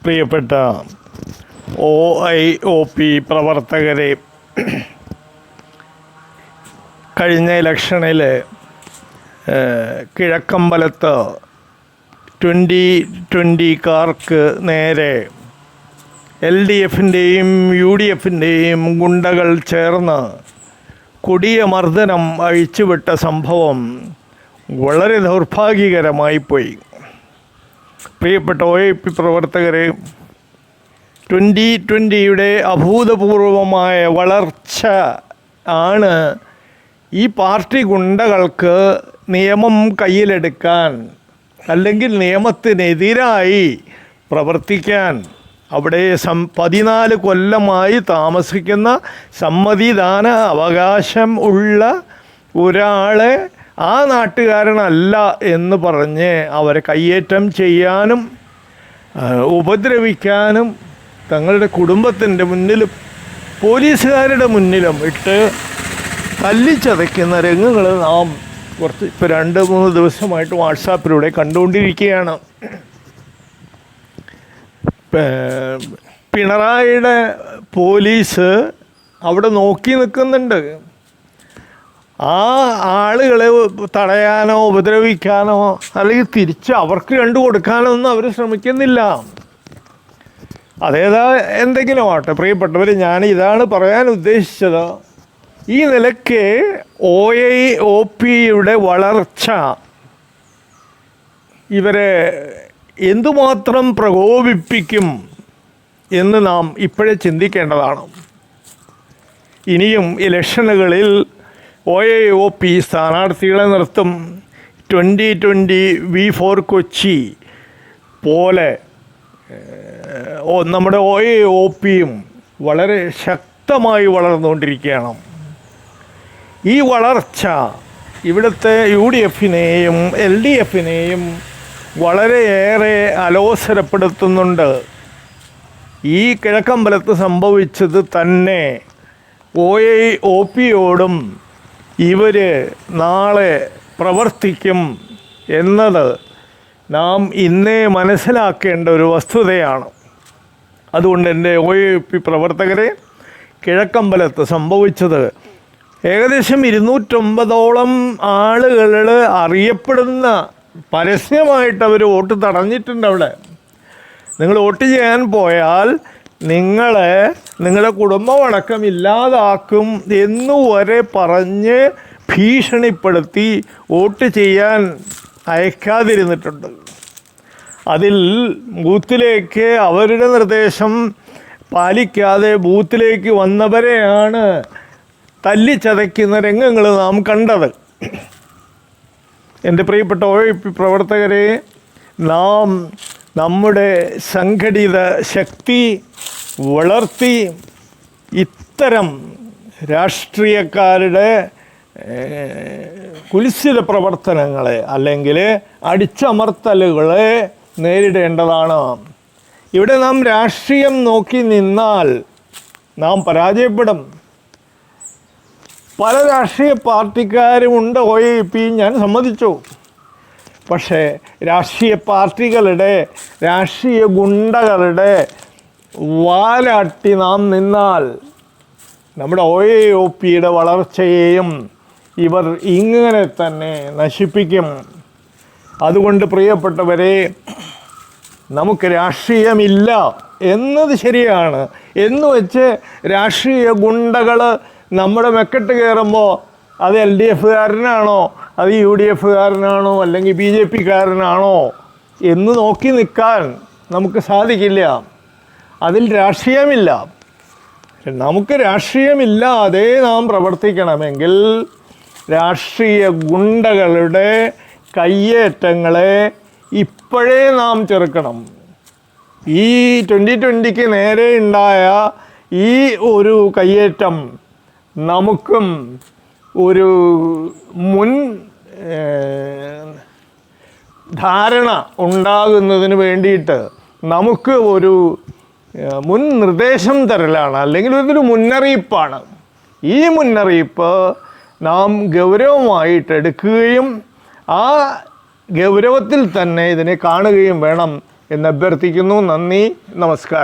പ്രിയപ്പെട്ട OIOP പ്രവർത്തകരെ, കഴിഞ്ഞ ഇലക്ഷനിൽ കിഴക്കമ്പലത്ത് 2020-കാർക്ക് നേരെ LDFിൻ്റെയും UDFിൻ്റെയും ഗുണ്ടകൾ ചേർന്ന് കൊടിയ മർദ്ദനം അഴിച്ചുവിട്ട സംഭവം വളരെ ദൗർഭാഗ്യകരമായിപ്പോയി. പ്രിയപ്പെട്ട OIP പ്രവർത്തകരെ, 2020-യുടെ അഭൂതപൂർവമായ വളർച്ച ആണ് ഈ പാർട്ടി ഗുണ്ടകൾക്ക് നിയമം കയ്യിലെടുക്കാൻ, അല്ലെങ്കിൽ നിയമത്തിനെതിരായി പ്രവർത്തിക്കാൻ, അവിടെ 14 കൊല്ലമായി താമസിക്കുന്ന സമ്മതിദാന അവകാശം ഉള്ള ഒരാളെ ആ നാട്ടുകാരനല്ല എന്ന് പറഞ്ഞ് അവരെ കയ്യേറ്റം ചെയ്യാനും ഉപദ്രവിക്കാനും തങ്ങളുടെ കുടുംബത്തിൻ്റെ മുന്നിലും പോലീസുകാരുടെ മുന്നിലും ഇട്ട് തല്ലിച്ചതയ്ക്കുന്ന രംഗങ്ങൾ നാം ഇപ്പോൾ 2-3 ദിവസമായിട്ട് വാട്സാപ്പിലൂടെ കണ്ടുകൊണ്ടിരിക്കുകയാണ്. പിണറായിയുടെ പോലീസ് അവിടെ നോക്കി നിൽക്കുന്നുണ്ട്. ആ ആളുകളെ തടയാനോ ഉപദ്രവിക്കാനോ അല്ലെങ്കിൽ തിരിച്ച് അവർക്ക് കൊടുക്കാനോ ഒന്നും അവർ ശ്രമിക്കുന്നില്ല. അതേതാ എന്തെങ്കിലും ആട്ടെ, പ്രിയപ്പെട്ടവർ, ഞാൻ ഇതാണ് പറയാൻ ഉദ്ദേശിച്ചത്. ഈ നിലയ്ക്ക് OIOPയുടെ വളർച്ച ഇവരെ എന്തുമാത്രം പ്രകോപിപ്പിക്കും എന്ന് നാം ഇപ്പോഴേ ചിന്തിക്കേണ്ടതാണ്. ഇനിയും ഇലക്ഷനുകളിൽ OIOP സ്ഥാനാർത്ഥികളെ നിർത്തും. 2020 V4 കൊച്ചി പോലെ നമ്മുടെ OIOPയും വളരെ ശക്തമായി വളർന്നുകൊണ്ടിരിക്കുകയാണ്. ഈ വളർച്ച ഇവിടുത്തെ UDFിനെയും LDFിനെയും വളരെയേറെ അലോസരപ്പെടുത്തുന്നുണ്ട്. ഈ കിഴക്കമ്പലത്ത് സംഭവിച്ചത് തന്നെ OIOPയോടും ഇവർ നാളെ പ്രവർത്തിക്കും എന്നത് നാം ഇന്നേ മനസ്സിലാക്കേണ്ട ഒരു വസ്തുതയാണ്. അതുകൊണ്ട് എൻ്റെ OIOP പ്രവർത്തകരെ, കിഴക്കമ്പലത്ത് സംഭവിച്ചത് ഏകദേശം 209ഓളം ആളുകൾ അറിയപ്പെടുന്ന, പരസ്യമായിട്ട് അവർ വോട്ട് തടഞ്ഞിട്ടുണ്ട്. അവിടെ നിങ്ങൾ വോട്ട് ചെയ്യാൻ പോയാൽ നിങ്ങളുടെ കുടുംബമടക്കം ഇല്ലാതാക്കും എന്നുവരെ പറഞ്ഞ് ഭീഷണിപ്പെടുത്തി വോട്ട് ചെയ്യാൻ അയക്കാതിരുന്നിട്ടുണ്ട്. അതിൽ ബൂത്തിലേക്ക് അവരുടെ നിർദ്ദേശം പാലിക്കാതെ ബൂത്തിലേക്ക് വന്നവരെയാണ് തല്ലിച്ചതയ്ക്കുന്ന രംഗങ്ങൾ നാം കണ്ടത്. എൻ്റെ പ്രിയപ്പെട്ട OIP പ്രവർത്തകരെ, നാം നമ്മുടെ സംഘടിത ശക്തി വളർത്തി ഇത്തരം രാഷ്ട്രീയക്കാരുടെ കുൽസിത പ്രവർത്തനങ്ങളെ അല്ലെങ്കിൽ അടിച്ചമർത്തലുകളെ നേരിടേണ്ടതാണ്. ഇവിടെ നാം രാഷ്ട്രീയം നോക്കി നിന്നാൽ നാം പരാജയപ്പെടും. പല രാഷ്ട്രീയ പാർട്ടിക്കാരുമുണ്ട് OIP, ഞാൻ സമ്മതിച്ചു. പക്ഷേ രാഷ്ട്രീയ പാർട്ടികളുടെ, രാഷ്ട്രീയ ഗുണ്ടകളുടെ വാലാട്ടി നാം നിന്നാൽ നമ്മുടെ OIOPയുടെ വളർച്ചയെയും ഇവർ ഇങ്ങനെ തന്നെ നശിപ്പിക്കും. അതുകൊണ്ട് പ്രിയപ്പെട്ടവരെ, നമുക്ക് രാഷ്ട്രീയമില്ല എന്നത് ശരിയാണ് എന്ന് വെച്ച് രാഷ്ട്രീയ ഗുണ്ടകൾ നമ്മുടെ മെക്കെട്ട് കയറുമ്പോൾ അത് LDFകാരനാണോ, അത് UDFകാരനാണോ, അല്ലെങ്കിൽ BJPക്കാരനാണോ എന്ന് നോക്കി നിൽക്കാൻ നമുക്ക് സാധിക്കില്ല. അതിൽ രാഷ്ട്രീയമില്ല. നമുക്ക് രാഷ്ട്രീയമില്ലാതെ നാം പ്രവർത്തിക്കണമെങ്കിൽ രാഷ്ട്രീയ ഗുണ്ടകളുടെ കയ്യേറ്റങ്ങളെ ഇപ്പോഴേ നാം ചെറുക്കണം. ഈ 2020-ക്ക് നേരെ ഉണ്ടായ ഈ ഒരു കയ്യേറ്റം നമുക്കും ഒരു മുൻ ധാരണ ഉണ്ടാകുന്നതിന് വേണ്ടിയിട്ട് നമുക്ക് ഒരു മുൻ നിർദ്ദേശം തരലാണ്, അല്ലെങ്കിൽ ഇതൊരു മുന്നറിയിപ്പാണ്. ഈ മുന്നറിയിപ്പ് നാം ഗൗരവമായിട്ട് എടുക്കുകയും ആ ഗൗരവത്തിൽ തന്നെ ഇതിനെ കാണുകയും വേണം. എന്ന് അഭ്യർത്ഥിക്കുന്നു. നന്ദി, നമസ്കാരം.